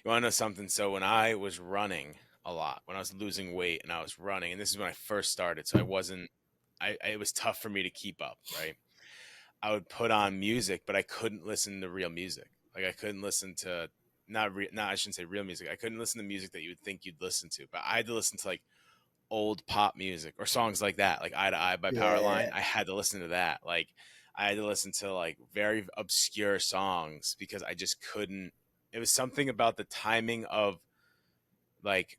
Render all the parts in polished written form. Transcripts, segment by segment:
You want to know something? So when I was running a lot, when I was losing weight and I was running, and this is when I first started, so I wasn't, it was tough for me to keep up, right? I would put on music, but I couldn't listen to real music. Like I couldn't listen to I shouldn't say real music. I couldn't listen to music that you would think you'd listen to, but I had to listen to like old pop music or songs like that, like Eye to Eye by Powerline. Yeah, I had to listen to that. Like I had to listen to like very obscure songs because I just couldn't. It was something about the timing of like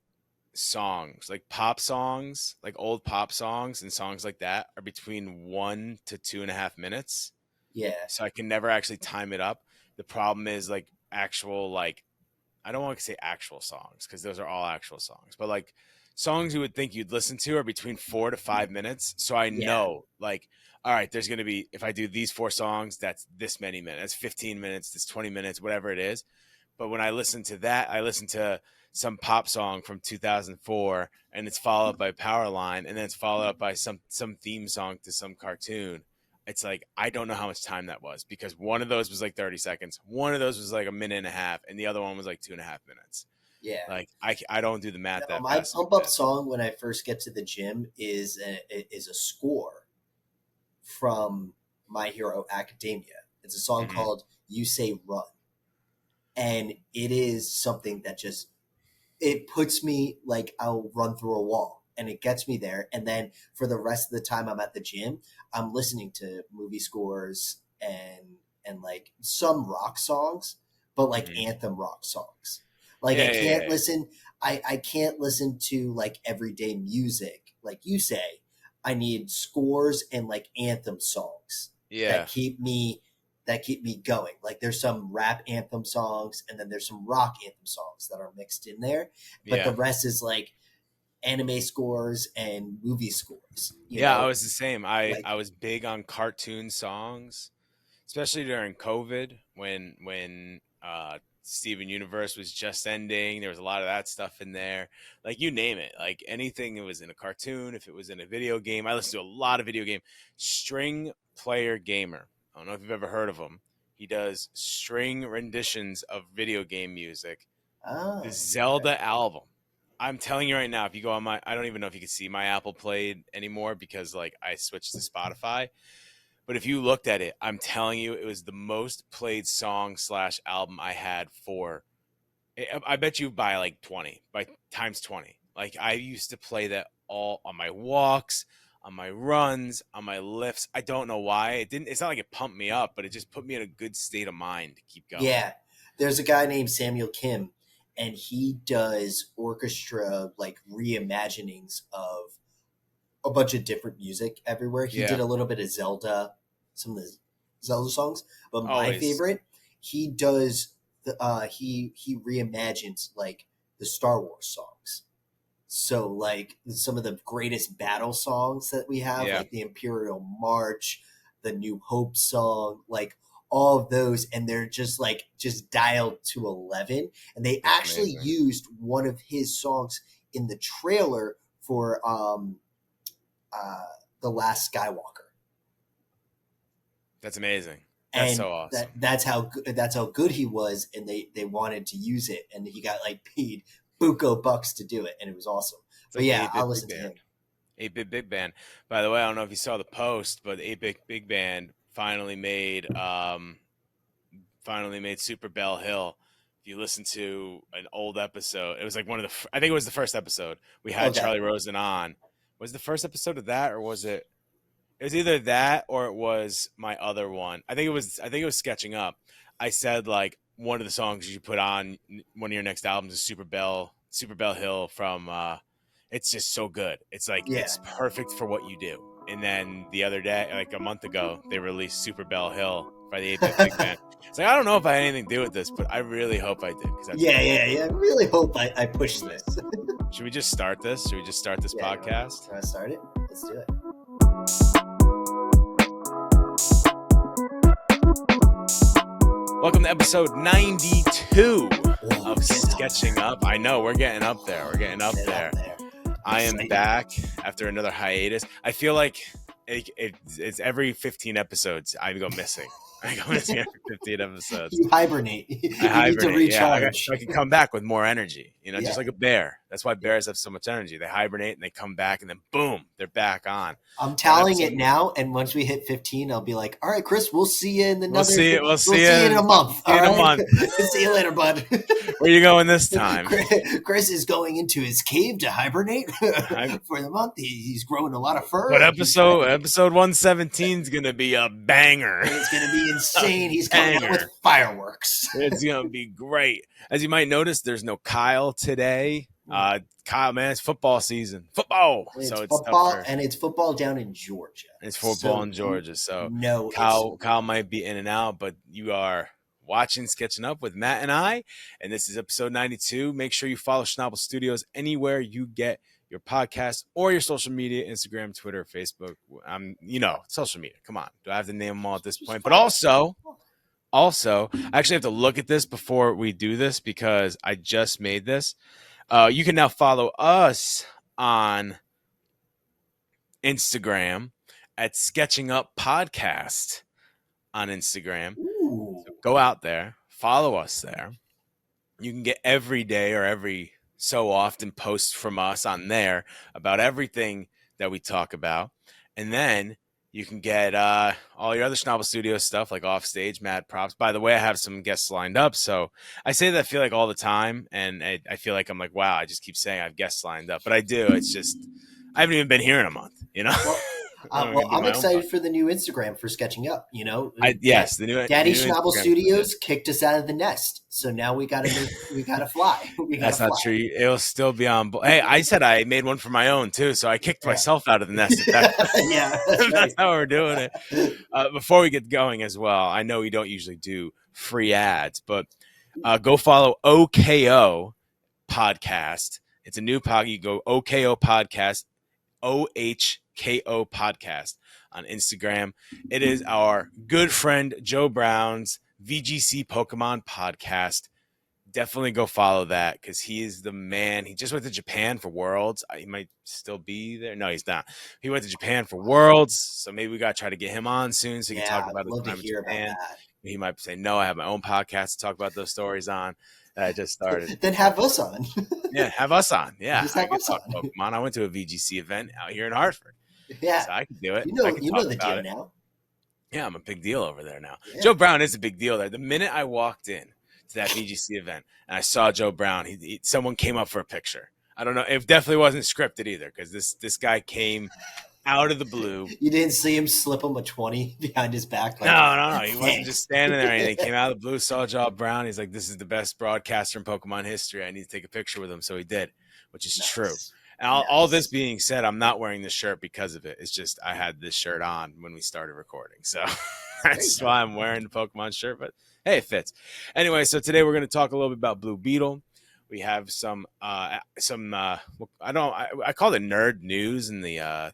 songs, like pop songs, like old pop songs and songs like that are between 1 to 2.5 minutes. yeah, So I can never actually time it up. The problem is like actual like I don't want to say actual songs because those are all actual songs, but like songs you would think you'd listen to are between 4 to 5 minutes. So I yeah. know, like, all right, there's going to be, if I do these four songs, that's this many minutes, that's 15 minutes, that's 20 minutes, whatever it is. But when I listen to that, I listen to some pop song from 2004 and it's followed up by Powerline and then it's followed up by some theme song to some cartoon. It's like I don't know how much time that was because one of those was like 30 seconds, one of those was like a minute and a half, and the other one was like 2.5 minutes. Yeah. Like I don't do the math No, that my fast like pump up that. song when I first get to the gym is a score from My Hero Academia. It's a song Hmm. called "You Say Run," and it is something that just it puts me like I'll run through a wall, and it gets me there. And then for the rest of the time I'm at the gym, I'm listening to movie scores and like some rock songs, but like Hmm. anthem rock songs. Like Yeah, yeah, yeah, I can't listen to like everyday music like you say. I need scores and like anthem songs that yeah, keep me going. Like there's some rap anthem songs and then there's some rock anthem songs that are mixed in there, but the yeah, rest is like anime scores and movie scores. You yeah. I know, was the same. I like was big on cartoon songs, especially during COVID when Steven Universe was just ending. There was a lot of that stuff in there. Like you name it, like anything that was in a cartoon, if it was in a video game. I listened to a lot of video game. String Player Gamer. I don't know if you've ever heard of him. He does string renditions of video game music. The oh, okay. Zelda album. I'm telling you right now, if you go on I don't even know if you can see my Apple Play anymore because like I switched to Spotify, but if you looked at it, I'm telling you, it was the most played song slash album I had for. I bet you by like 20, by times 20. Like I used to play that all on my walks, on my runs, on my lifts. I don't know why it didn't. It's not like it pumped me up, but it just put me in a good state of mind to keep going. Yeah, there's a guy named Samuel Kim, and he does orchestra like reimaginings of a bunch of different music everywhere. He did Yeah, a little bit of Zelda, some of the Zelda songs, but my always. favorite, he does he reimagines like the Star Wars songs. So like some of the greatest battle songs that we have, Yeah, like the Imperial March, the New Hope song, like all of those, and they're just dialed to 11. And they that's actually amazing. used one of his songs in the trailer for uh, the Last Skywalker, That's amazing. That's and so awesome. that's how good he was, and they wanted to use it, and he got like paid buco bucks to do it, and it was awesome. It's But like the yeah, 8-bit I'll big listen to him. band. 8-bit big band. By the way, I don't know if you saw the post, but the 8-bit big band finally made Super Bell Hill. If you listen to an old episode, it was like one of the I think it was the first episode. We had Okay, Charlie Rosen on. Was the first episode of that or was it it was either that or it was my other one. I think it was sketching up. I said like one of the songs you should put on one of your next albums is Super Bell Hill from it's just so good. It's like yeah. it's perfect for what you do. And then the other day, like a month ago, they released Super Bell Hill by the 8-Bit Big Band. It's like I don't know if I had anything to do with this, but I really hope I did because that's Yeah, amazing. yeah, yeah. I really hope I push this. Should we just start this? Should we just start this Yeah, podcast? you want to start it? Let's do it. Welcome to episode 92 Oh, of Sketching Up. I know we're getting up there. We're getting up Get it there. out there. I am Exciting. back after another hiatus. I feel like it's every 15 episodes I go missing. I go missing every 15 episodes. You hibernate. I You need to hibernate. Yeah, recharge. so I can come back with more energy. Just Yeah. like a bear. That's why bears have so much energy. They hibernate and they come back, and then boom, they're back on. I'm One tallying episode. it now, and once we hit 15, I'll be like, "All right, Chris, we'll see you in We'll another. see it. We'll We'll see see you in you. a month. See you All in a right, month. see you later, bud." Where are you going this time? Chris is going into his cave to hibernate for the month. He's growing a lot of fur. But episode 117 is gonna be a banger. It's going to be insane. He's coming out with fireworks. It's gonna be great. As you might notice, there's no Kyle today. Kyle, man, it's football season. Football. It's so football, tougher. and it's football down in Georgia. It's football in Georgia. So no, Kyle might be in and out, but you are watching Sketching Up with Matt and I, and this is episode 92. Make sure you follow Schnabel Studios anywhere you get your podcast or your social media, Instagram, Twitter, Facebook. Social media. Come on. Do I have to name them all at this point? But also, I actually have to look at this before we do this because I just made this. You can now follow us on Instagram at Sketching Up Podcast on Instagram. So go out there, follow us there. You can get every day or every so often posts from us on there about everything that we talk about. And then you can get all your other Schnabel Studios stuff like Offstage, Mad Props. By the way, I have some guests lined up. So I say that I feel like all the time. And I feel like I'm like, wow, I just keep saying I have guests lined up. But I do. It's just, I haven't even been here in a month, Well, I'm excited for the new Instagram for Sketching Up. The new Daddy new Schnabel Instagram Studios kicked us out of the nest, so now we gotta fly. That's not true. It'll still be on. Hey, I said I made one for my own too, so I kicked myself out of the nest. Yeah, that's how we're doing it. Before we get going as well, I know we don't usually do free ads, but go follow OKO Podcast. It's a new podcast. You go OKO Podcast, OHKO Podcast on Instagram. It is our good friend Joe Brown's VGC Pokemon podcast. Definitely go follow that because he is the man. He just went to Japan for Worlds. He might still be there. No, he's not. He went to Japan for Worlds, so maybe we got to try to get him on soon so he can talk about his time in Japan. He might say, no, I have my own podcast to talk about those stories on. I just started. Then have us on. Yeah, have us on. Yeah, just have us on. Pokemon. I went to a VGC event out here in Hartford. Yeah, so I can do it. You know the deal now. Yeah, I'm a big deal over there now. Yeah. Joe Brown is a big deal there. The minute I walked in to that VGC event and I saw Joe Brown, someone came up for a picture. I don't know. It definitely wasn't scripted either because this guy came out of the blue. You didn't see him slip him a 20 behind his back? Like, no. He wasn't just standing there. He came out of the blue, saw Joe Brown. He's like, this is the best broadcaster in Pokemon history. I need to take a picture with him. So he did, which is true. And all this being said, I'm not wearing this shirt because of it. It's just I had this shirt on when we started recording. So that's why I'm wearing the Pokemon shirt. But, hey, it fits. Anyway, so today we're going to talk a little bit about Blue Beetle. We have some I call it nerd news in the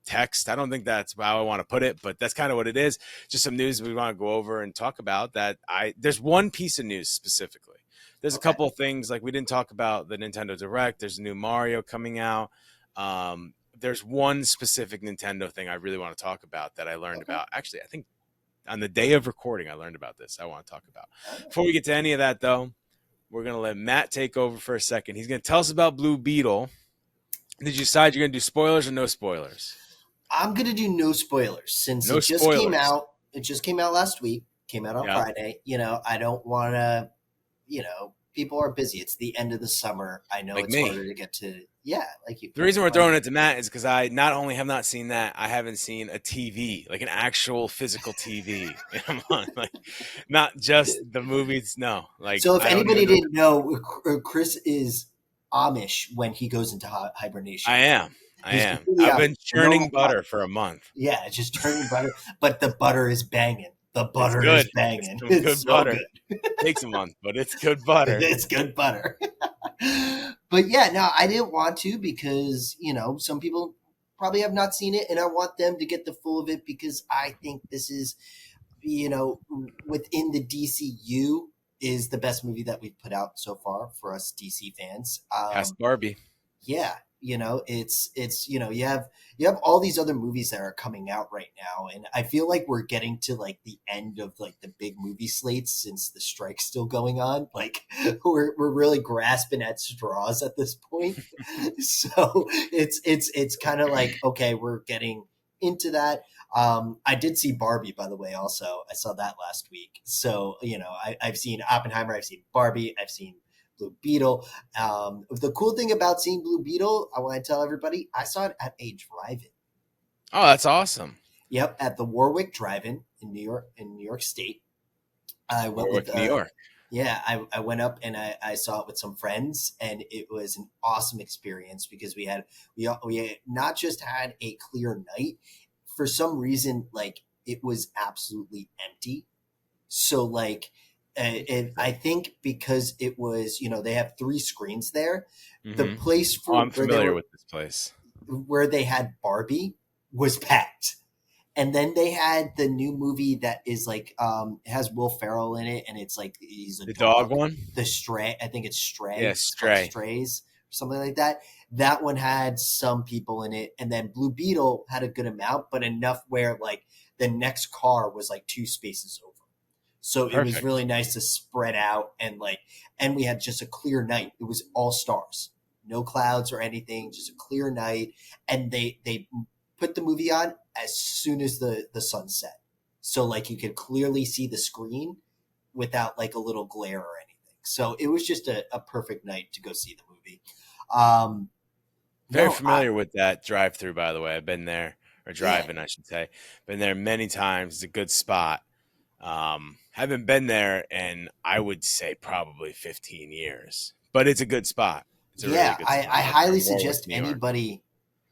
text. I don't think that's how I want to put it, but that's kind of what it is. Just some news we want to go over and talk about there's one piece of news specifically. There's a couple of things like we didn't talk about the Nintendo Direct. There's a new Mario coming out. There's one specific Nintendo thing I really want to talk about that I learned about. Actually, I think on the day of recording, I learned about this. I want to talk about. Before we get to any of that, though, we're going to let Matt take over for a second. He's going to tell us about Blue Beetle. Did you decide you're going to do spoilers or no spoilers? I'm going to do no spoilers since it just came out. It just came out last week. Came out on Friday. I don't want to, people are busy. It's the end of the summer. I know like it's harder to get to. Yeah, like you. The reason we're throwing it to Matt is because I not only have not seen that, I haven't seen a TV, like an actual physical TV. Like, not just the movies. No, like. So if anybody didn't know, Chris is Amish when he goes into hibernation. I am. I've been churning butter for a month. Yeah, it's just churning butter, but the butter is banging. The butter is banging. It's good butter. Good. It takes a month, but it's good butter. It's good butter. But yeah, no, I didn't want to because, some people probably have not seen it and I want them to get the full of it because I think this is, within the DCU is the best movie that we've put out so far for us DC fans. Past Barbie. Yeah. It's you have all these other movies that are coming out right now, and I feel like we're getting to like the end of like the big movie slates since the strike's still going on. Like we're really grasping at straws at this point. So it's kind of like, okay, we're getting into that. I did see Barbie, by the way. Also, I saw that last week. So I've seen Oppenheimer, I've seen Barbie, I've seen Blue Beetle. The cool thing about seeing Blue Beetle, I want to tell everybody, I saw it at a drive-in. Oh, that's awesome. Yep, at the Warwick Drive-in in New York State. I went with Warwick, New York. yeah, I went up and I saw it with some friends, and it was an awesome experience because we not just had a clear night. For some reason, like it was absolutely empty. So like, I think because it was, they have 3 screens there. The Mm-hmm. place Oh, for I'm familiar with this place. where they had Barbie was packed. And then they had the new movie that is like it has Will Ferrell in it, and it's like he's a The dog dog. one? The Stray, I think it's Stray. Yeah, It's called Stray. Strays or something like that. That one had some people in it, and then Blue Beetle had a good amount, but enough where like the next car was like 2 spaces over. So it was Perfect. really nice to spread out and we had just a clear night. It was all stars, no clouds or anything, just a clear night. And they put the movie on as soon as the sun set. So like you could clearly see the screen without like a little glare or anything. So it was just a perfect night to go see the movie. Um, Very no, familiar with that drive-through, by the way. I've been there, or yeah, drive-in, I should say. Been there many times. It's a good spot. Haven't been there in, I would say, probably 15 years. But it's a good spot. It's a really yeah. good I spot up there highly in Warwick, suggest New York. anybody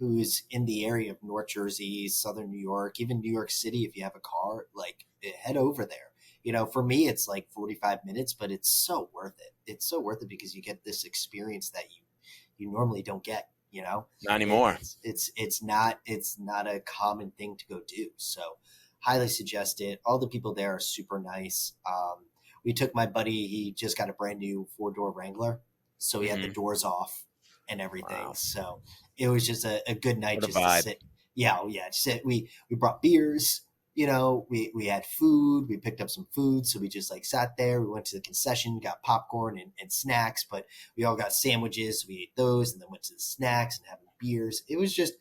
who's in the area of North Jersey, Southern New York, even New York City, if you have a car, like head over there. For me, it's like 45 minutes, but it's so worth it. It's so worth it because you get this experience that you normally don't get. Not anymore. It's not a common thing to go do. So highly suggest it. All the people there are super nice. We took my buddy, he just got a brand new 4-door Wrangler, so he had the Mhm. doors off and everything. Wow. So it was just a good night What a just to vibe. sit. Yeah, oh yeah. Just sit. We brought beers. We had food. We picked up some food, so we just like sat there. We went to the concession, got popcorn and snacks, but we all got sandwiches. So we ate those, and then went to the snacks and having beers. It was just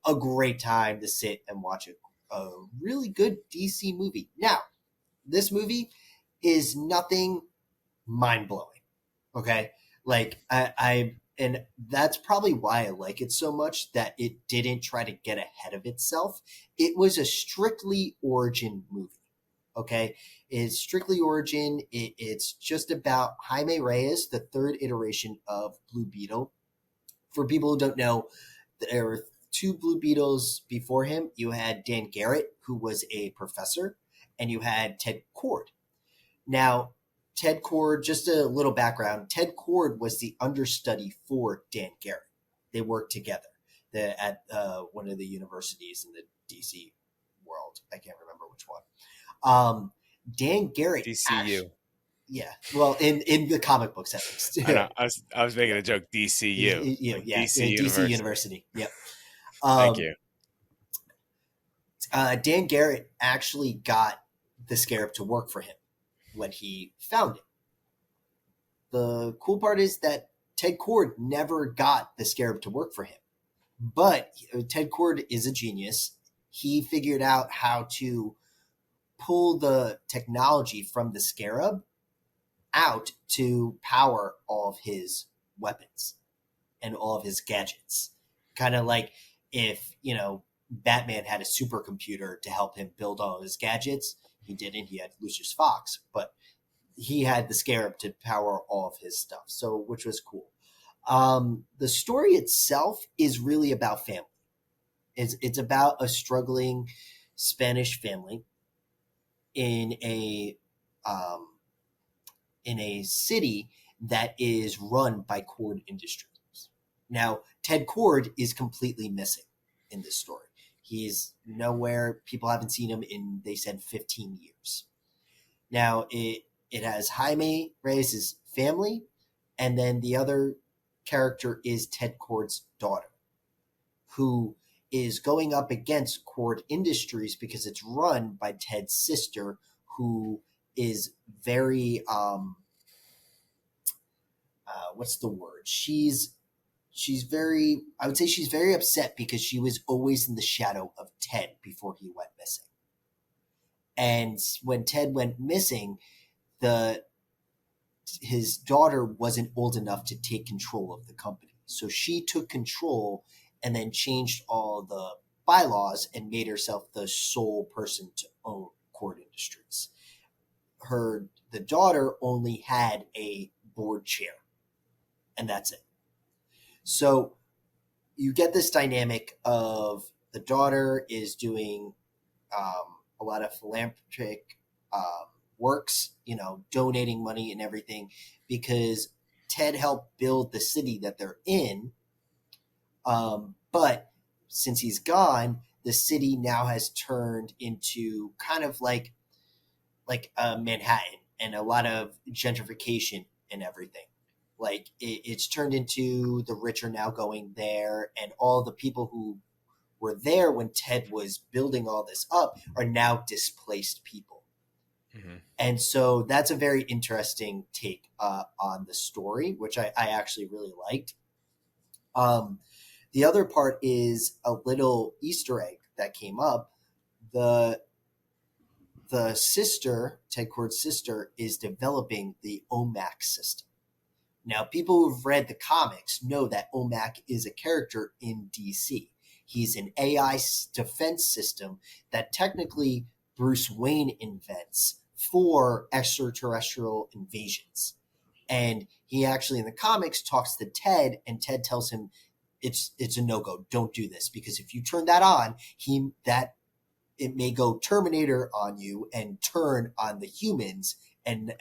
a great time to sit and watch a really good DC movie. Now, this movie is nothing mind blowing. Okay, like and that's probably why I like it so much, that it didn't try to get ahead of itself. It was a strictly origin movie. Okay, it's strictly origin. It's just about Jaime Reyes, the 3rd iteration of Blue Beetle. For people who don't know, there were 2 Blue Beetles before him. You had Dan Garrett, who was a professor, and you had Ted Cord. Now, Ted Cord, just a little background, Ted Cord was the understudy for Dan Garrett. They worked together at one of the universities in the DC world. I can't remember which one. Dan Garrett, DCU. yeah, well, in the comic books at least. I know. I was making a joke. DCU. Like Yeah, DC DC University. University. Yep. Thank Um, you. Dan Garrett actually got the Scarab to work for him when he found it. The cool part is that Ted Cord never got the Scarab to work for him. But Ted Cord is a genius. He figured out how to pull the technology from the Scarab out to power all of his weapons and all of his gadgets. Kind of like if, Batman had a supercomputer to help him build all of his gadgets. He didn't. He had Lucius Fox, but he had the Scarab to power all of his stuff. So, which was cool. The story itself is really about family. It's about a struggling Spanish family in a city that is run by Cord Industries. Now, Ted Cord is completely missing in this story. He's nowhere. People haven't seen him in, they said, 15 years. Now, it has Jaime Reyes' family, and then the other character is Ted Cord's daughter. who is going up against Cord Industries because it's run by Ted's sister, who is very what's the word? She's very, I would say she's very upset because she was always in the shadow of Ted before he went missing. And when Ted went missing, his daughter wasn't old enough to take control of the company. So she took control and then changed all the bylaws and made herself the sole person to own Cord Industries. The daughter only had a board chair, and that's it. So you get this dynamic of the daughter is doing a lot of philanthropic works, donating money and everything, because Ted helped build the city that they're in. But since he's gone, the city now has turned into kind of like Manhattan, and a lot of gentrification and everything. Like it's turned into the rich are now going there, and all the people who were there when Ted was building all this up are now displaced people. Mm-hmm. And so that's a very interesting take on the story, which I actually really liked. The other part is a little Easter egg that came up. The sister, Ted Cord's sister, is developing the OMAC system. Now, people who've read the comics know that OMAC is a character in DC. He's an AI defense system that technically Bruce Wayne invents for extraterrestrial invasions. And he actually in the comics talks to Ted, and Ted tells him it's a no-go. Don't do this, because if you turn that on, it may go Terminator on you and turn on the humans and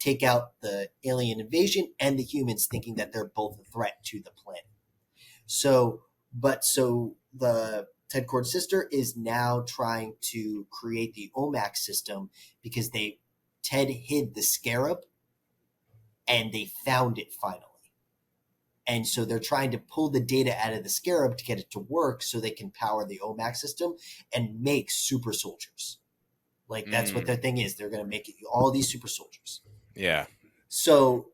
take out the alien invasion and the humans, thinking that they're both a threat to the planet. So the Ted Cord's sister is now trying to create the OMAC system because Ted hid the scarab and they found it finally. And so they're trying to pull the data out of the scarab to get it to work so they can power the OMAC system and make super soldiers. Like that's what their thing is. They're going to make all these super soldiers. Yeah. So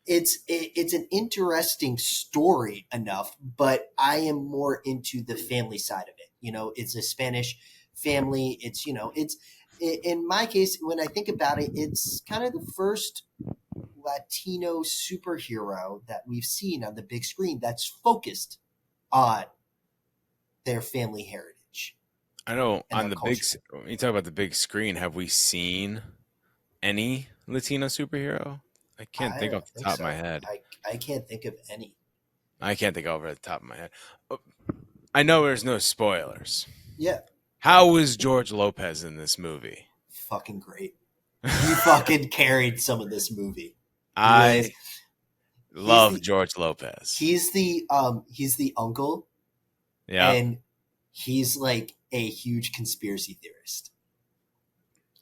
it's an interesting story enough, but I am more into the family side of it. It's a Spanish family. It's in my case, when I think about it, it's kind of the first Latino superhero that we've seen on the big screen that's focused on their family heritage. I know on the culture. When you talk about the big screen, have we seen any Latino superhero? I can't think off the top of my head. I can't think of any. I can't think over the top of my head. I know there's no spoilers. Yeah. How was George Lopez in this movie? Fucking great. He fucking carried some of this movie. I love George Lopez. He's the uncle. Yeah. And he's like a huge conspiracy theorist.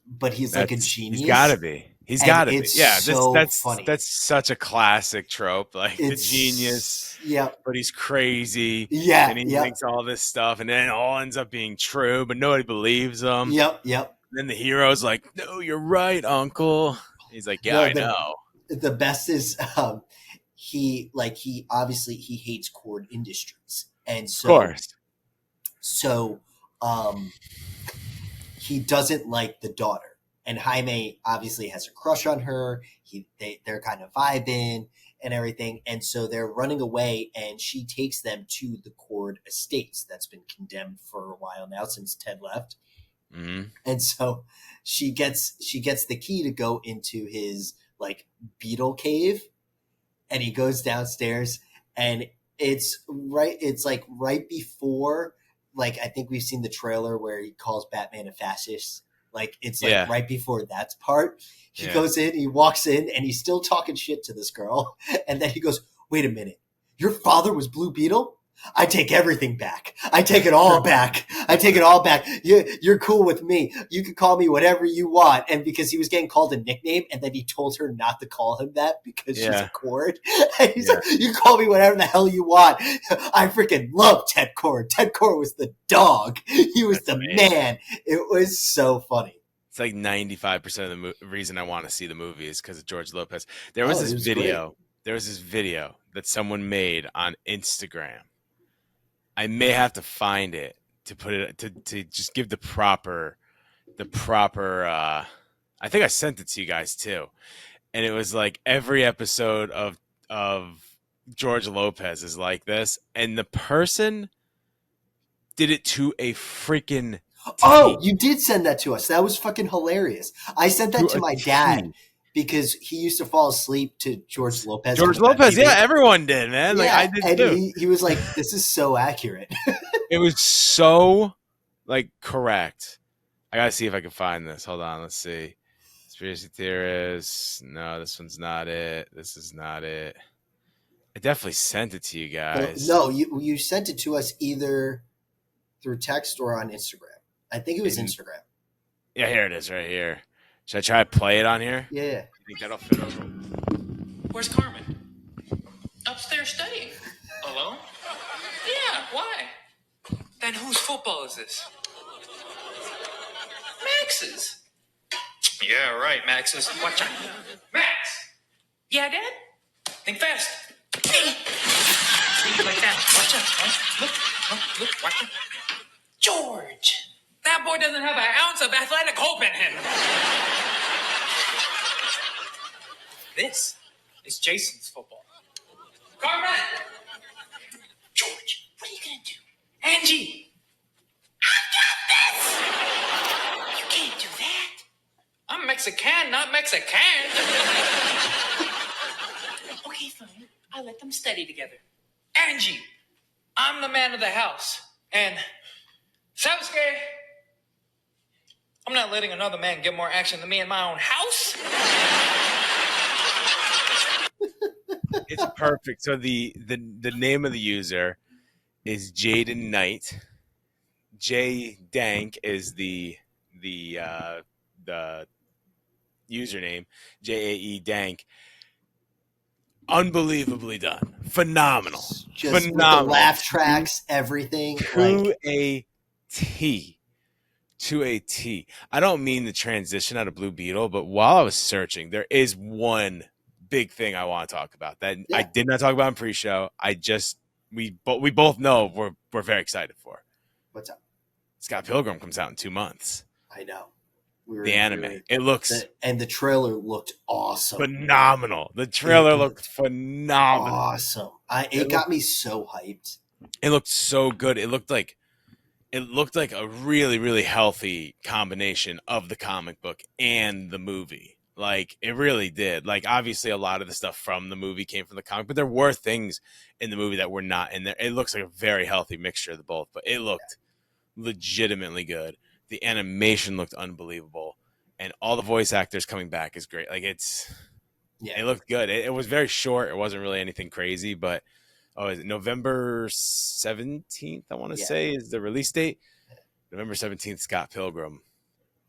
But he's like a genius. He's got to be. He's got to be. Yeah, that's funny. That's such a classic trope. Like the genius. Yeah. But he's crazy. Yeah. And he thinks all this stuff, and then it all ends up being true, but nobody believes him. Yep. Then the hero's like, "No, you're right, Uncle." He's like, "Yeah, I know." The best is he obviously hates Cord Industries, and so of course. So he doesn't like the daughter. And Jaime obviously has a crush on her. They're kind of vibing and everything. And so they're running away, and she takes them to the Cord Estates that's been condemned for a while now since Ted left. Mm-hmm. And so she gets the key to go into his like beetle cave, and he goes downstairs, and it's like right before, like, I think we've seen the trailer where he calls Batman a fascist. Like, it's like right before that part. He goes in, he walks in, and he's still talking shit to this girl. And then he goes, "Wait a minute. Your father was Blue Beetle?" I take everything back. I take it all back. I take it all back. You're cool with me. You can call me whatever you want. And because he was getting called a nickname, and then he told her not to call him that because she's a Cord. And he's like, you can call me whatever the hell you want. I freaking love Ted Cord. Ted Cord was the dog. He was the man. It was so funny. It's like 95% of the reason I want to see the movie is because of George Lopez. There was this video. Great. There was this video that someone made on Instagram. I may have to find it to put it to just give the proper. I think I sent it to you guys too, and it was like every episode of George Lopez is like this, and the person did it to a freaking. Oh, you did send that to us. That was fucking hilarious. I sent that to my dad. Because he used to fall asleep to George Lopez. George Lopez, yeah, everyone did, man. Like I did too. He was like, "This is so accurate." It was so like correct. I gotta see if I can find this. Hold on, let's see. Conspiracy theorists. No, this one's not it. This is not it. I definitely sent it to you guys. No, you sent it to us either through text or on Instagram. I think it was Instagram. Yeah, here it is, right here. Should I try to play it on here? Yeah. I think that'll fit over. Where's Carmen? Upstairs studying. Alone? Yeah, why? Then whose football is this? Max's. Yeah, right, Max's. Watch out. Max! Yeah, Dad? Think fast. Like that. Watch out. Look, watch out. George! That boy doesn't have an ounce of athletic hope in him. This is Jason's football. Carmen! George, what are you going to do? Angie! I got this! You can't do that. I'm Mexican, not Mexican. Okay, fine. I'll let them study together. Angie! I'm the man of the house. And Sasuke, I'm not letting another man get more action than me in my own house. It's perfect. So the name of the user is Jaden Knight. J Dank is the username. JAE Dank. Unbelievably done. Phenomenal. Just phenomenal. With the laugh tracks, everything. To a T. To a T. I don't mean the transition out of Blue Beetle, but while I was searching, there is one big thing I want to talk about that I did not talk about in pre-show. We both know we're very excited for. What's up? Scott Pilgrim comes out in 2 months. I know. The anime. It looks and the trailer looked awesome. Phenomenal. The trailer looked phenomenal. Awesome. It got me so hyped. It looked so good. It looked like a really, really healthy combination of the comic book and the movie. Like, it really did. Like, obviously, a lot of the stuff from the movie came from the comic, but there were things in the movie that were not in there. It looks like a very healthy mixture of the both, but it looked legitimately good. The animation looked unbelievable, and all the voice actors coming back is great. Like, it looked good. It was very short. It wasn't really anything crazy, but is it November 17th, I want to say, is the release date. November 17th, Scott Pilgrim.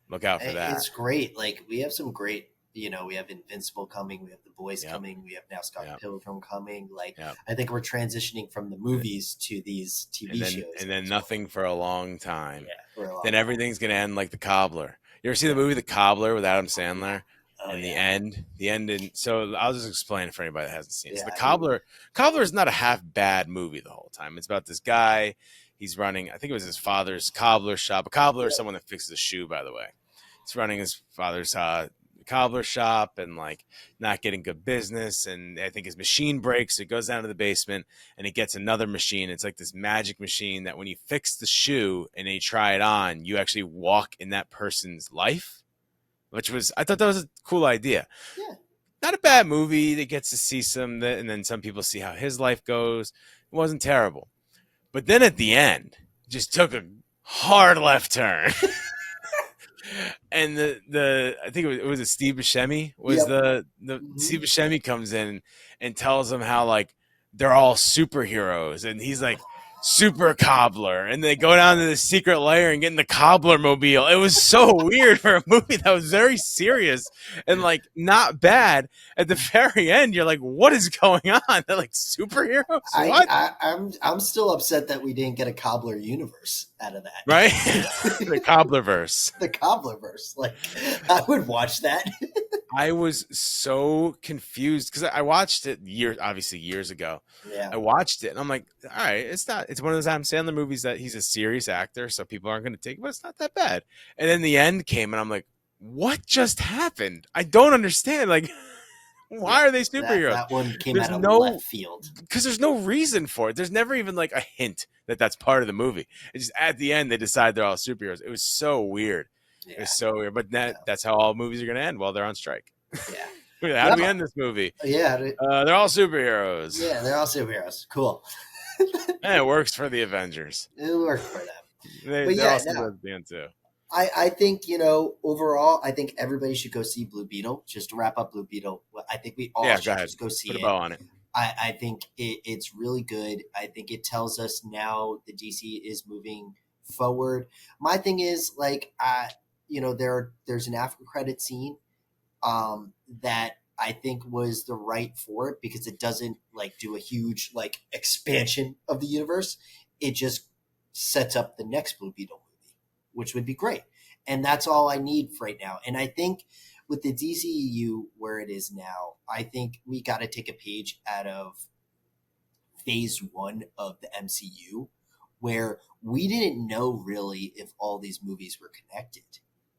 Look out for that. It's great. Like, we have some great, we have Invincible coming. We have The Boys coming. We have now Scott Pilgrim coming. Like, I think we're transitioning from the movies to these TV shows. And then nothing for a long time. Yeah, for a long then everything's going to end like The Cobbler. You ever see the movie The Cobbler with Adam Sandler? The end. So I'll just explain it for anybody that hasn't seen it. So the Cobbler is not a half bad movie the whole time. It's about this guy. He's running, I think it was his father's cobbler shop. A cobbler is someone that fixes a shoe, by the way. He's running his father's cobbler shop and like not getting good business. And I think his machine breaks. So he goes down to the basement and he gets another machine. It's like this magic machine that when you fix the shoe and you try it on, you actually walk in that person's life, I thought that was a cool idea. Yeah. Not a bad movie. That gets to see and then some people see how his life goes. It wasn't terrible. But then at the end, just took a hard left turn. And I think it was Steve Buscemi Steve Buscemi comes in and tells them how like they're all superheroes, and he's like, Super Cobbler, and they go down to the secret lair and get in the Cobbler mobile. It was so weird for a movie that was very serious and like not bad. At the very end, you're like, "What is going on?" They're like superheroes. What? I'm still upset that we didn't get a Cobbler universe out of that. Right? The Cobblerverse. The Cobblerverse. Like, I would watch that. I was so confused because I watched it obviously years ago. Yeah. I watched it and I'm like, all right, it's one of those Adam Sandler movies that he's a serious actor, so people aren't going to take it, but it's not that bad. And then the end came and I'm like, what just happened? I don't understand. Like, why are they superheroes? That one came There's out of left field. Because there's no reason for it. There's never even like a hint that that's part of the movie. It's just at the end they decide they're all superheroes. It was so weird. Yeah. It was so weird. But that's how all movies are going to end while they're on strike. Yeah. How do we end this movie? Yeah. They're all superheroes. Yeah, they're all superheroes. Cool. And it works for the Avengers. It worked for them. They're yeah, also at the end too. I think, overall, I think everybody should go see Blue Beetle. Just to wrap up Blue Beetle, I think we all should just go see Put a it. bow on it. I think it's really good. I think it tells us now the DC is moving forward. My thing is, like, there's an after credit scene that I think was the right for it because it doesn't like do a huge like expansion of the universe. It just sets up the next Blue Beetle movie, which would be great. And that's all I need for right now. And I think with the DCEU where it is now, I think we got to take a page out of phase 1 of the MCU where we didn't know really if all these movies were connected.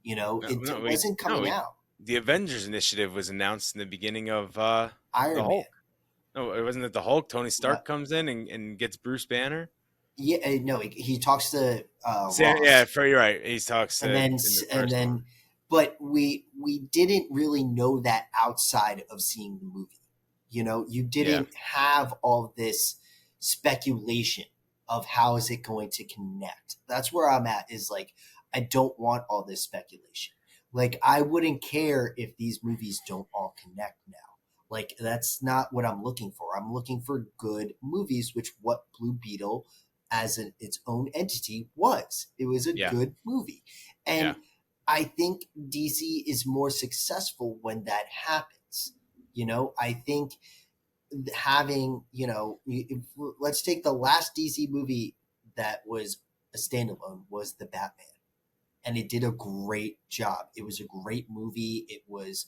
It wasn't coming out. The Avengers Initiative was announced in the beginning of Iron the Man. Hulk. No, it wasn't it the Hulk. Tony Stark comes in and gets Bruce Banner. Yeah, no, he talks to Ross. Yeah, you're right. He talks to and then, but we didn't really know that outside of seeing the movie. You didn't have all this speculation of how is it going to connect. That's where I'm at. Is like I don't want all this speculation. Like, I wouldn't care if these movies don't all connect now. Like, that's not what I'm looking for. I'm looking for good movies, which what Blue Beetle as its own entity was. It was a good movie. And I think DC is more successful when that happens. I think having, let's take the last DC movie that was a standalone was The Batman. And it did a great job. It was a great movie. It was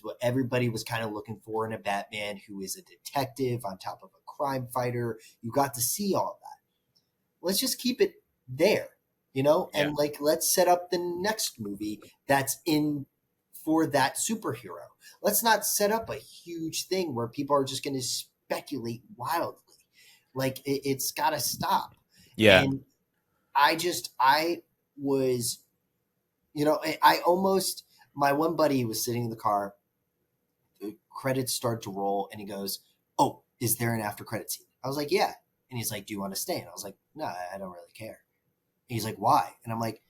what everybody was kind of looking for in a Batman who is a detective on top of a crime fighter. You got to see all of that. Let's just keep it there, and like let's set up the next movie that's in for that superhero. Let's not set up a huge thing where people are just going to speculate wildly. Like it's got to stop. Yeah. And I was, my one buddy was sitting in the car, the credits start to roll and he goes, "Oh, is there an after credit scene?" I was like, "Yeah." And he's like, "Do you want to stay?" And I was like, "No, I don't really care." And he's like, "Why?" And I'm like,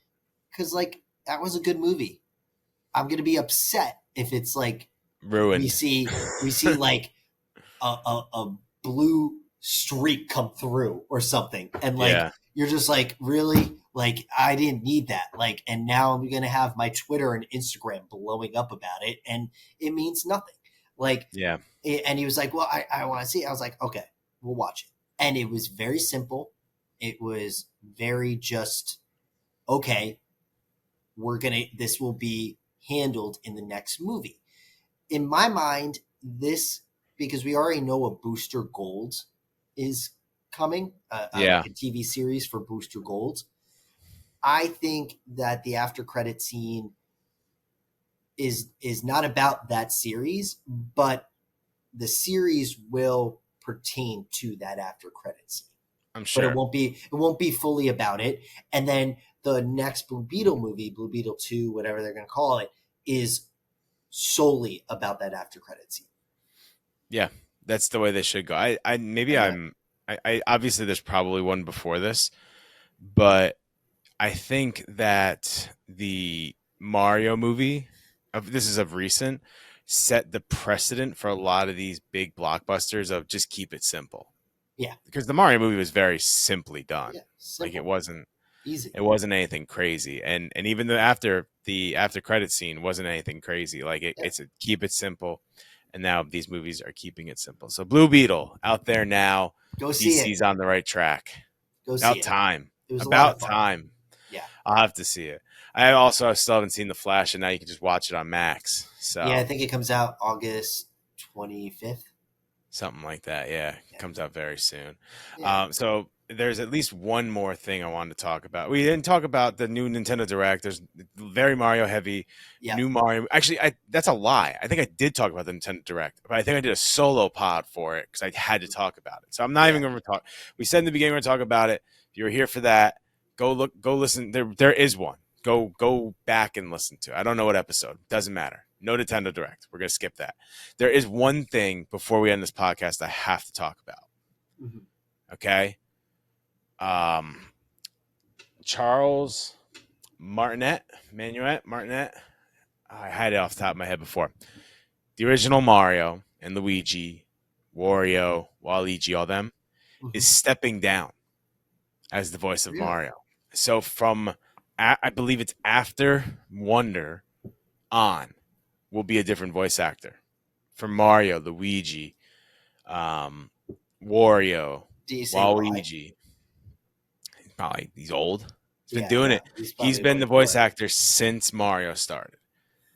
"Cause like that was a good movie. I'm going to be upset if it's like ruined. We see like a blue streak come through or something. And like, you're just like, really? Like, I didn't need that. Like, and now I'm going to have my Twitter and Instagram blowing up about it. And it means nothing. Like, and he was like, "Well, I want to see it." I was like, "Okay, we'll watch it." And it was very simple. It was very just, okay, this will be handled in the next movie. In my mind, because we already know a Booster Gold is coming, like a TV series for Booster Gold. I think that the after credit scene is not about that series, but the series will pertain to that after credit scene. I'm sure. But it won't be fully about it. And then the next Blue Beetle movie, Blue Beetle 2, whatever they're going to call it, is solely about that after credit scene. Yeah, that's the way they should go. I obviously there's probably one before this, but I think that the Mario movie, this is of recent, set the precedent for a lot of these big blockbusters of just keep it simple. Yeah. Because the Mario movie was very simply done. Yeah. Like Simple. it wasn't Easy. anything crazy, and even the after credit scene wasn't anything crazy. Like Yeah. it's keep it simple, and now these movies are keeping it simple. So Blue Beetle out there now. Go see it. DC's on the right track. Go see About it. time. It was a lot of About fun. time. Yeah. I'll have to see it. I still haven't seen The Flash, and now you can just watch it on Max. So Yeah, I think it comes out August 25th. something like that. Yeah, Yeah. it comes out very soon. Yeah. So there's at least one more thing I wanted to talk about. We didn't talk about the new Nintendo Direct. There's very Mario heavy. Yeah. New Mario. Actually, that's a lie. I think I did talk about the Nintendo Direct, but I think I did a solo pod for it because I had to talk about it. So I'm not even going to talk. We said in the beginning we're going to talk about it. If you were here for that, go listen. There is one. Go back and listen to it. I don't know what episode. Doesn't matter. No Nintendo Direct. We're going to skip that. There is one thing before we end this podcast I have to talk about. Mhm. Okay. Charles Martinet. I had it off the top of my head before. The original Mario and Luigi, Wario, Waluigi, all them, Mhm. is stepping down as the voice of Really? Mario. So I believe it's after Wonder on will be a different voice actor for Mario, Luigi, Wario, Do you say why? Waluigi. Probably he's old. He's been Yeah, doing no, it. he's He's probably been the way voice more. actor since Mario started.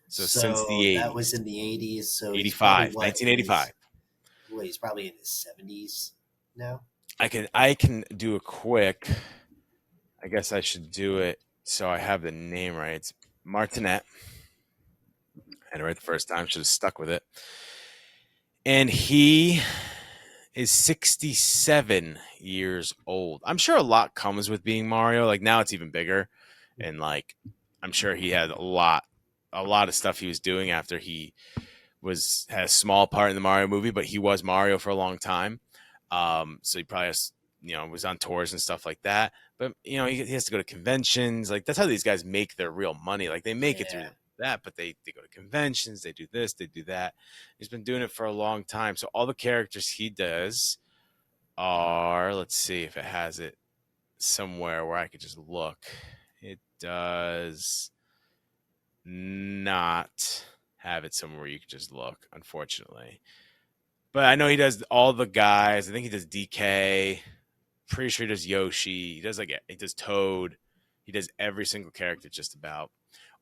So since the that was 80s. in the 80s. So he's 85, probably 1985. He's probably in his 70s now. I can do a quick. I guess I should do it so I have the name right. It's Martinet. I had it right the first time. Should have stuck with it. And he is 67 years old. I'm sure a lot comes with being Mario. Like now it's even bigger. And like I'm sure he had a lot of stuff he was doing after he had a small part in the Mario movie, but he was Mario for a long time. So he probably has, was on tours and stuff like that. But he has to go to conventions. Like that's how these guys make their real money. Like they make it through that, but they go to conventions, they do this, they do that. He's been doing it for a long time. So all the characters he does are, let's see if it has it somewhere where I could just look. It does not have it somewhere where you could just look, unfortunately. But I know he does all the guys. I think he does DK. Pretty sure he does Yoshi. He does Toad. He does every single character just about.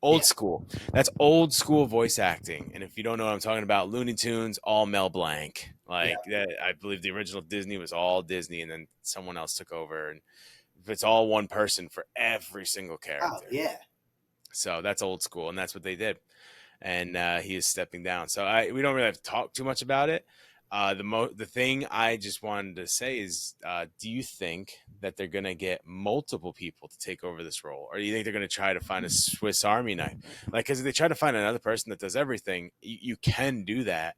Old school. That's old school voice acting. And if you don't know what I'm talking about, Looney Tunes, all Mel Blanc. Like that, I believe the original Disney was all Disney, and then someone else took over, and it's all one person for every single character. Oh yeah. So that's old school, and that's what they did. And he is stepping down. So we don't really have to talk too much about it. The thing I just wanted to say is, do you think that they're going to get multiple people to take over this role? Or do you think they're going to try to find a Swiss Army knife? Like, because if they try to find another person that does everything, you can do that,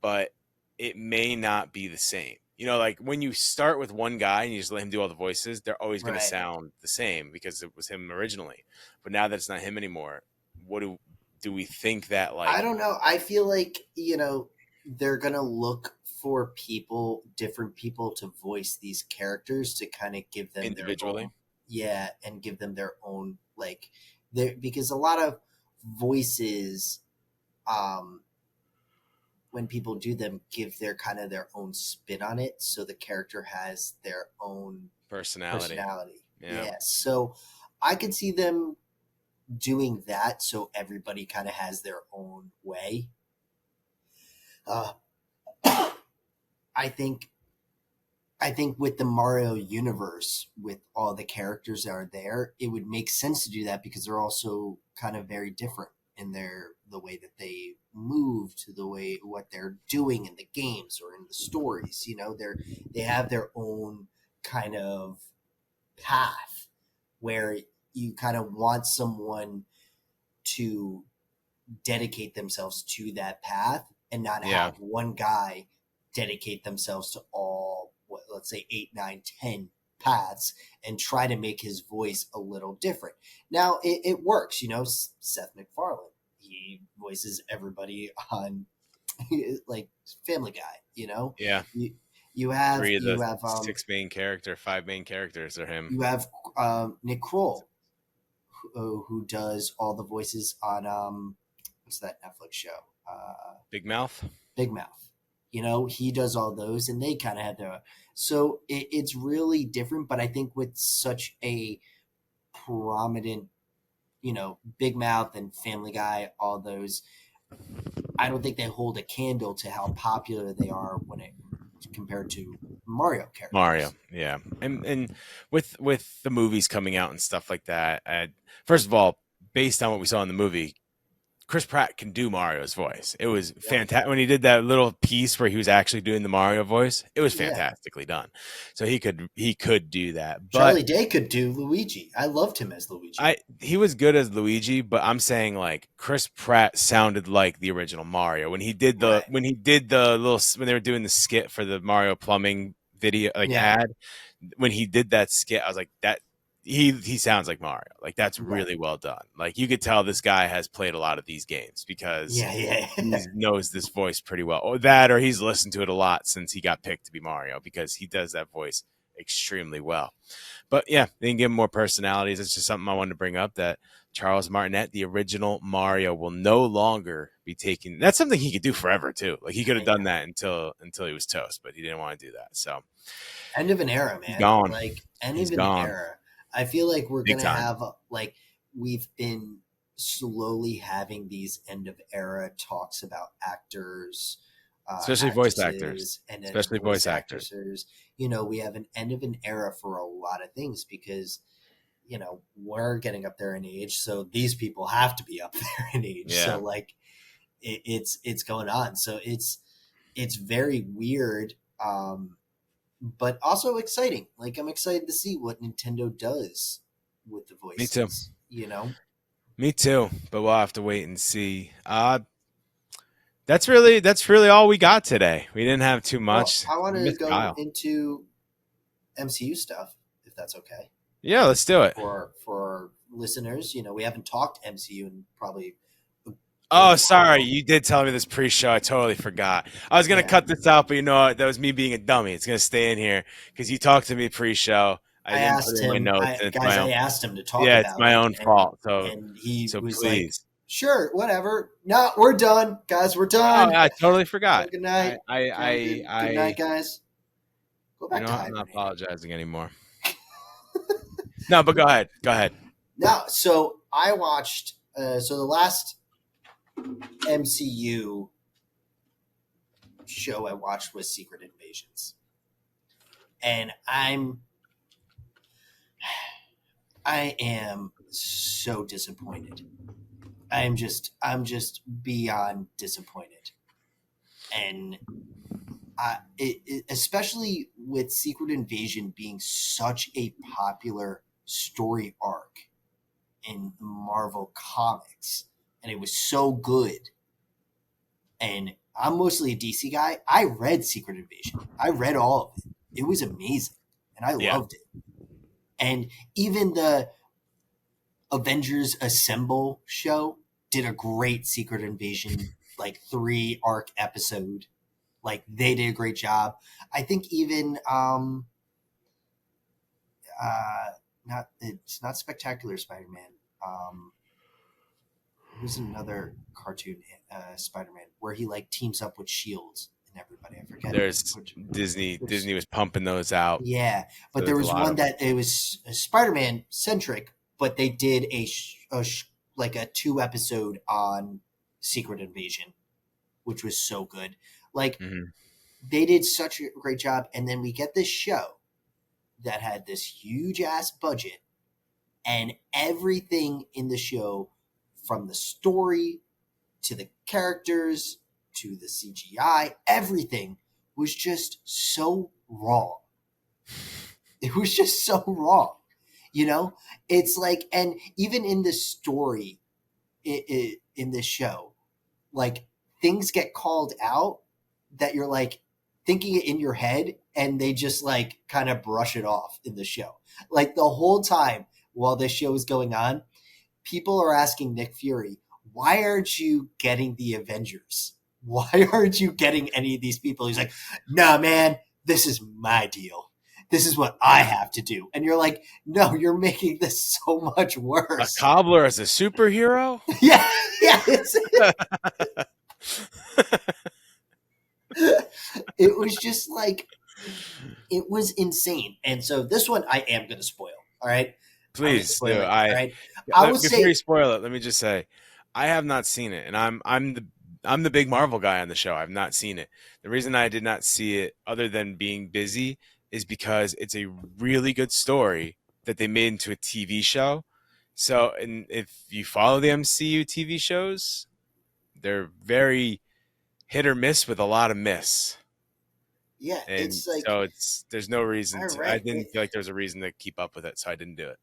but it may not be the same. Like when you start with one guy and you just let him do all the voices, they're always going to sound the same because it was him originally. But now that it's not him anymore, what do we think that like? I don't know. I feel like, they're going to look for different people to voice these characters to kind of give them individually. And give them their own, because a lot of voices, when people do them, give their kind of their own spin on it. So the character has their own personality. Yeah. So I could see them doing that. So everybody kind of has their own way. I think with the Mario universe, with all the characters that are there, it would make sense to do that because they're also kind of very different in the way that they move, to the way what they're doing in the games or in the stories. They have their own kind of path where you kind of want someone to dedicate themselves to that path and not have one guy dedicate themselves to all, let's say 8, 9, 10 paths and try to make his voice a little different. Now it works, Seth MacFarlane, he voices everybody on like Family Guy, You have 5 main characters are him. you have Nick Kroll, who does all the voices on what's that Netflix show? Big Mouth. Big Mouth. You know, he does all those, and they kind of have their. So it's really different, but I think with such a prominent, you know, Big Mouth and Family Guy, all those, I don't think they hold a candle to how popular they are when it compared to Mario characters. Mario, yeah, and with the movies coming out and stuff like that, first of all, based on what we saw in the movie, Chris Pratt can do Mario's voice. It was fantastic when he did that little piece where he was actually doing the Mario voice. It was fantastically done. So he could do that. But Charlie Day could do Luigi. I loved him as Luigi. He was good as Luigi, but I'm saying like Chris Pratt sounded like the original Mario when he did the when they were doing the skit for the Mario plumbing video ad. When he did that skit, I was like that. He sounds like Mario. Like that's really well done. Like you could tell this guy has played a lot of these games because he knows this voice pretty well. Or he's listened to it a lot since he got picked to be Mario because he does that voice extremely well. But yeah, they can give him more personalities. It's just something I wanted to bring up that Charles Martinet, the original Mario, will no longer be taking. That's something he could do forever too. Like he could have done that until he was toast, but he didn't want to do that. So end of an era, man. He's gone. Like end of an era. I feel like we're going to have, like, we've been slowly having these end of era talks about actors, especially voice actors, and especially voice actors. You know, we have an end of an era for a lot of things because, you know, we're getting up there in age. So these people have to be up there in age. Yeah. So like it's going on. So it's very weird. But also exciting. Like I'm excited to see what Nintendo does with the voices. Me too. You know? Me too. But we'll have to wait and see. That's really all we got today. We didn't have too much. Well, I want to go into MCU stuff, if that's okay. Yeah, let's do it. For listeners, you know, we haven't talked MCU in probably. Oh, sorry. You did tell me this pre-show. I totally forgot. I was going to cut this out, but you know what? That was me being a dummy. It's going to stay in here because you talked to me pre-show. I asked him. I asked him to talk about it. Yeah, it's my own fault. And he was please. Like, sure, whatever. No, we're done. Guys, we're done. Oh, I totally forgot. Good night. Good night, guys. Go back to I'm not apologizing anymore. No, but go ahead. No, so I watched the last MCU show I watched was Secret Invasions, and I am so disappointed. I'm just beyond disappointed, and especially with Secret Invasion being such a popular story arc in Marvel Comics. And it was so good. And I'm mostly a DC guy. I read Secret Invasion. I read all of it. It was amazing. And I loved it. And even the Avengers Assemble show did a great Secret Invasion, like 3 arc episode. Like they did a great job. I think even it's not Spectacular Spider-Man. There's another cartoon Spider-Man where he like teams up with Shields and everybody. I forget. There's Disney. Disney was pumping those out. Yeah, but so there was one that it was Spider-Man centric, but they did like a 2 episode on Secret Invasion, which was so good. Like they did such a great job, and then we get this show that had this huge ass budget, and everything in the show. From the story to the characters to the CGI, everything was just so wrong. It was just so wrong. You know, it's like, and even in the story in this show, like things get called out that you're like thinking it in your head and they just like kind of brush it off in the show. Like the whole time while this show is going on, people are asking Nick Fury, why aren't you getting the Avengers? Why aren't you getting any of these people? He's like, nah, man, this is my deal. This is what I have to do. And you're like, no, you're making this so much A worse. cobbler as a superhero? Yeah, yeah. It was just like, it was insane. And so this one I am going to spoil. All right. I'm going to Please spoil do. it. All right. I will Before you say, spoil it, let me just say, I have not seen it, and I'm the big Marvel guy on the show. I've not seen it. The reason I did not see it, other than being busy, is because it's a really good story that they made into a TV show. So, and if you follow the MCU TV shows, they're very hit or miss with a lot of miss. yeah, And it's like, so there's no reason all to. I right. didn't feel like there was a reason to keep up with it, so I didn't do it.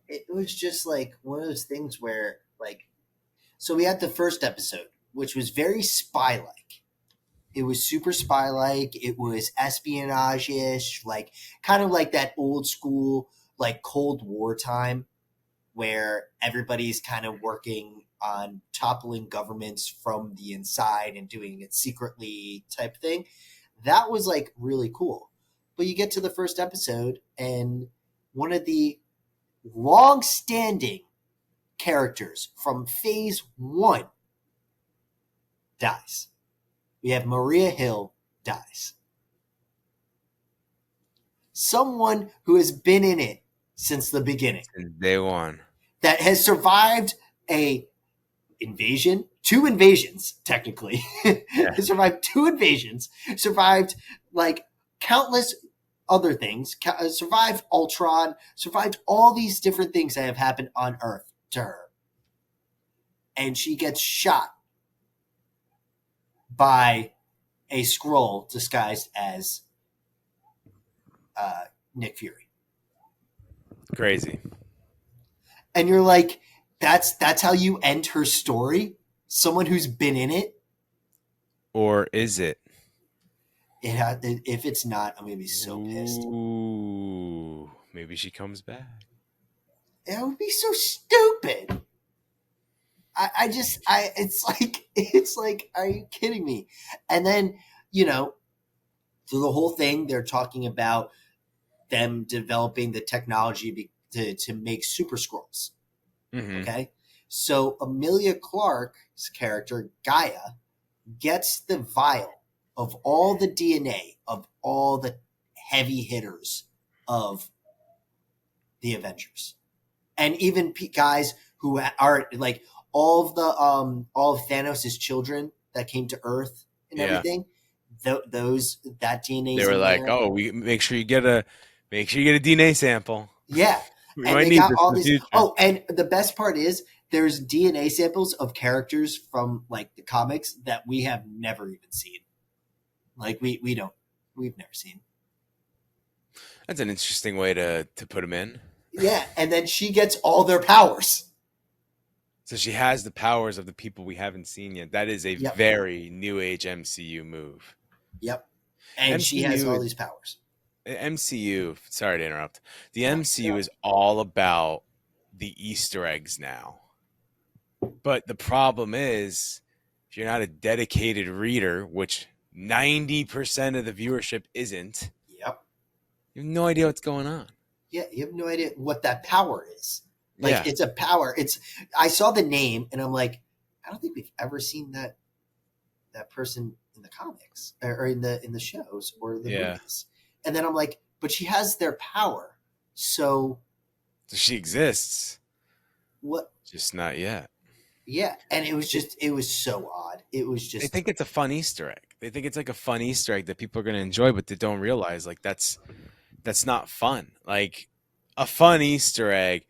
It was just like one of those things where, like, so we had the first episode, which was very spy like. It was super spy like. It was espionage ish, like kind of like that old school, like Cold War time where everybody's kind of working on toppling governments from the inside and doing it secretly type thing. That was like really cool. But you get to the first episode, and one of the long standing characters from phase one dies. We have Maria Hill dies. Someone who has been in it since the beginning, Since day one. that has survived a invasion, two invasions technically, has survived two invasions, survived like countless other things, survived Ultron, survived all these different things that have happened on Earth to her. And she gets shot by a Skrull disguised as Nick Fury. Crazy. And you're like, that's how you end her story? Someone who's been in it? Or is it? If it's not, I'm gonna be so pissed. Ooh, maybe she comes back. It would be so stupid. It's like, are you kidding me? And then, through the whole thing, they're talking about them developing the technology to make super scrolls. Mm-hmm. Okay. So Amelia Clark's character, Gaia, gets the vial of all the DNA of all the heavy hitters of the Avengers. And even guys who are like all of Thanos' children that came to Earth and everything. That DNA. They were like, there. "Oh, we make sure you get a DNA sample." Yeah, We and might they need got this all in the these. future. Oh, and the best part is there's DNA samples of characters from like the comics that we have never even seen. Like we've never seen. That's an interesting way to put them in. Yeah, and then she gets all their powers. So she has the powers of the people we haven't seen yet. That is a very new age MCU move. Yep. And she has all these powers. MCU, sorry to interrupt. The MCU is all about the Easter eggs now. But the problem is, if you're not a dedicated reader, which 90% of the viewership isn't, yep, you have no idea what's going on. Yeah, you have no idea what that power is. Like, it's a power. I saw the name and I'm like, I don't think we've ever seen that person in the comics or in the shows or the movies. And then I'm like, but she has their power. So she exists. What? Just not yet. Yeah. And it was so odd. It was just. They think it's a fun Easter egg. They think it's like a fun Easter egg that people are going to enjoy, but they don't realize like that's not fun. Like a fun Easter egg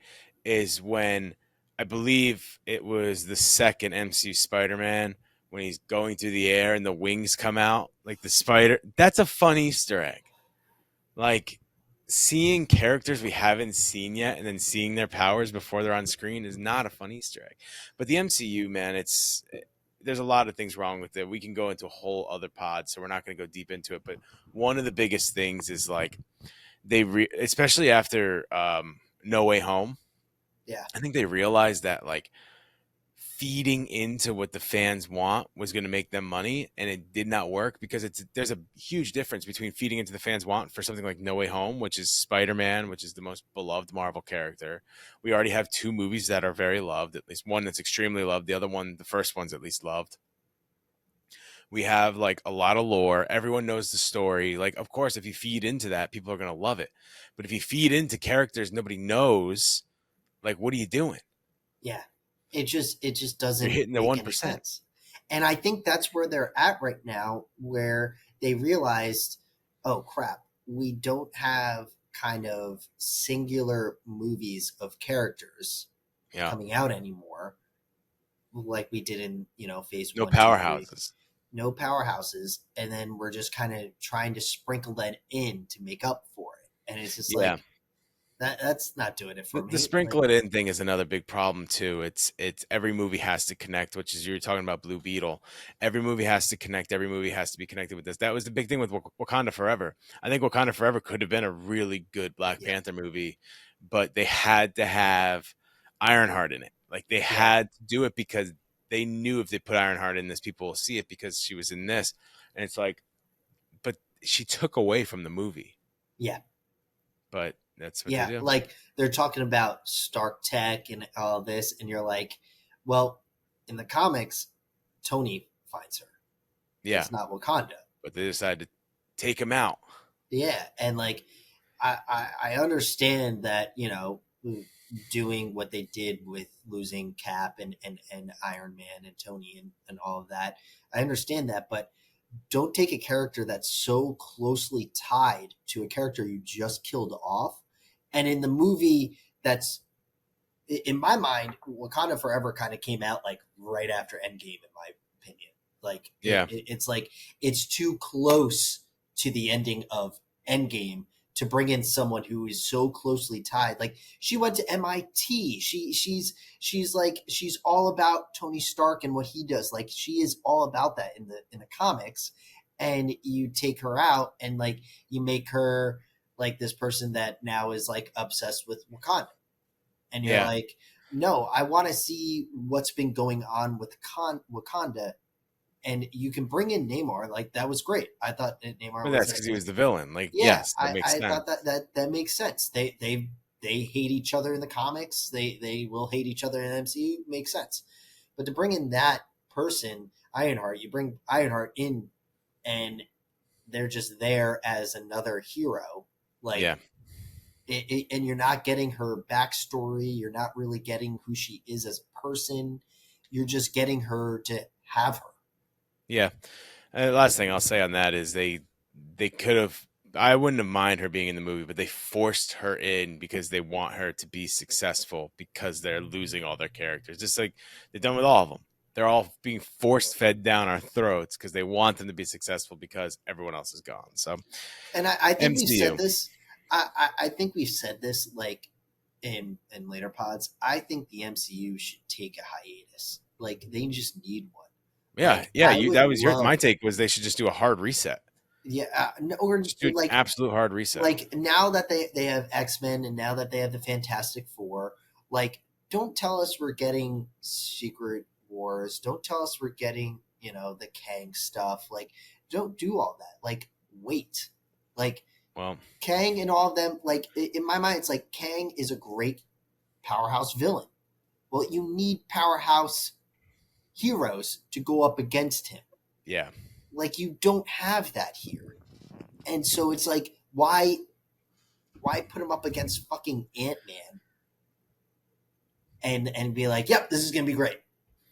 is when I believe it was the second MCU Spider-Man when he's going through the air and the wings come out like the spider. That's a fun Easter egg. Like seeing characters we haven't seen yet and then seeing their powers before they're on screen is not a fun Easter egg. But the MCU, man, there's a lot of things wrong with it. We can go into a whole other pod, so we're not going to go deep into it. But one of the biggest things is like especially after No Way Home. Yeah, I think they realized that like feeding into what the fans want was going to make them money, and it did not work because there's a huge difference between feeding into the fans want for something like No Way Home, which is Spider-Man, which is the most beloved Marvel character. We already have 2 movies that are very loved, at least one that's extremely loved, the other one, the first one's at least loved. We have like a lot of lore. Everyone knows the story. Like, of course, if you feed into that, people are going to love it. But if you feed into characters nobody knows, like, what are you doing? Yeah. It just You're doesn't hitting the make 1%. any sense. And I think that's where they're at right now, where they realized, oh crap, we don't have kind of singular movies of characters Yeah. coming out anymore, like we did in phase No 1, 2, 3. powerhouses. No powerhouses, and then we're just kind of trying to sprinkle that in to make up for it, and it's just Yeah. like that's not doing it for me. The sprinkle it in thing is another big problem too. It's every movie has to connect, which is, you're talking about Blue Beetle. Every movie has to connect. Every movie has to be connected with this. That was the big thing with Wakanda Forever. I think Wakanda Forever could have been a really good Black Panther movie, but they had to have Ironheart in it. Like, they had to do it because they knew if they put Ironheart in this, people will see it because she was in this. And it's like, but she took away from the movie. Yeah. But that's what they do. Like they're talking about Stark Tech and all this, and you're like, well, in the comics, Tony finds her. Yeah. It's not Wakanda. But they decided to take him out. Yeah. And like, I understand that, doing what they did with losing Cap and Iron Man and Tony and all of that. I understand that, but don't take a character that's so closely tied to a character you just killed off. And in the movie, that's, in my mind, Wakanda Forever kind of came out like right after Endgame, in my opinion. Like, it's like, it's too close to the ending of Endgame to bring in someone who is so closely tied. Like, she went to MIT. She's like, she's all about Tony Stark and what he does. Like, she is all about that in the comics. And you take her out and like, you make her like this person that now is like obsessed with Wakanda. And you're like, no, I want to see what's been going on with Wakanda. And you can bring in Namor. Like, that was great. I thought Namor. But that's because he was the villain. Like, yes, that makes sense. I thought that makes sense. They hate each other in the comics. They will hate each other in the MCU. Makes sense. But to bring in that person, Ironheart, you bring Ironheart in, and they're just there as another hero. Like, and you're not getting her backstory. You're not really getting who she is as a person. You're just getting her to have her. Yeah. And the last thing I'll say on that is they could have, I wouldn't have minded her being in the movie, but they forced her in because they want her to be successful because they're losing all their characters. Just like they've done with all of them. They're all being force fed down our throats because they want them to be successful because everyone else is gone. So, and I think MCU. we've said this. I think we've said this like in later pods. I think the MCU should take a hiatus. Like, they just need one. Yeah, like, yeah. That was my take was they should just do a hard reset. Yeah, or just do like absolute hard reset. Like, now that they have X-Men and now that they have the Fantastic Four, like, don't tell us we're getting Secret Wars. Don't tell us we're getting the Kang stuff. Like, don't do all that. Like, wait. Like, well, Kang and all of them. Like, in my mind, it's like Kang is a great powerhouse villain. Well, you need powerhouse heroes to go up against him. Yeah. Like, you don't have that here. And so it's like, why put him up against fucking Ant-Man and be like, yep, this is going to be great.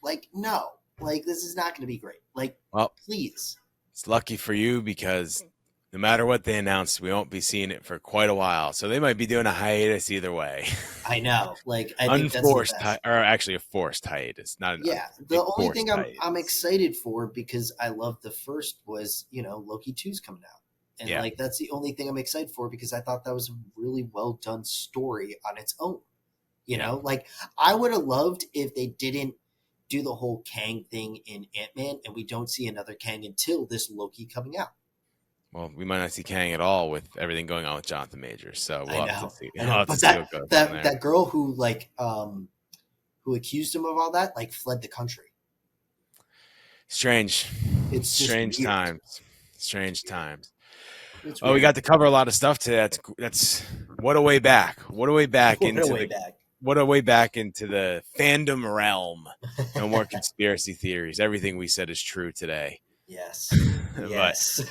Like, no. Like, this is not going to be great. Like, well, please. It's lucky for you because no matter what they announce, we won't be seeing it for quite a while. So they might be doing a hiatus either way. I know. Like, I think unforced, that's the best. Or actually a forced hiatus. Not the only thing I'm excited for, because I love the first, was Loki 2's coming out, and like, that's the only thing I'm excited for, because I thought that was a really well done story on its own. Like, I would have loved if they didn't do the whole Kang thing in Ant-Man, and we don't see another Kang until this Loki coming out. Well, we might not see Kang at all with everything going on with Jonathan Majors. So we'll have to see. But that girl who who accused him of all that, like fled the country. Strange. It's Strange weird. times. Strange times. It's Oh, we weird. got to cover a lot of stuff today. That's what a way back. What a way back What into a way the back. what a way back into the fandom realm. No more conspiracy theories. Everything we said is true today. Yes. But Yes.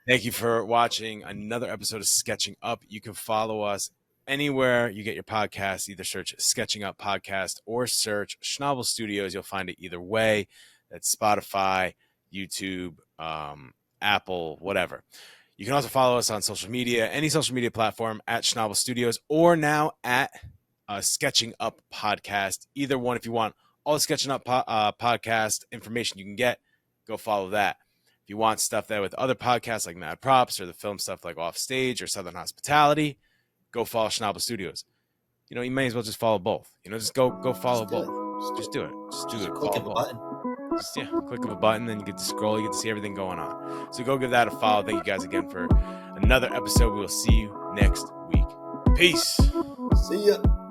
thank you for watching another episode of Sketching Up. You can follow us anywhere you get your podcasts. Either search Sketching Up Podcast or search Schnabel Studios. You'll find it either way. That's Spotify, YouTube, Apple, whatever. You can also follow us on social media, any social media platform at Schnabel Studios, or now at Sketching Up Podcast. Either one, if you want all the Sketching Up podcast information you can get, go follow that. If you want stuff there with other podcasts like Mad Props or the film stuff like Offstage or Southern Hospitality, go follow Schnabel Studios. You know, you may as well just follow both. You know, just go follow both. Just do it. Just do it. Click Follow of a both. button. Just, click of a button, then you get to scroll. You get to see everything going on. So go give that a follow. Thank you guys again for another episode. We will see you next week. Peace. See ya.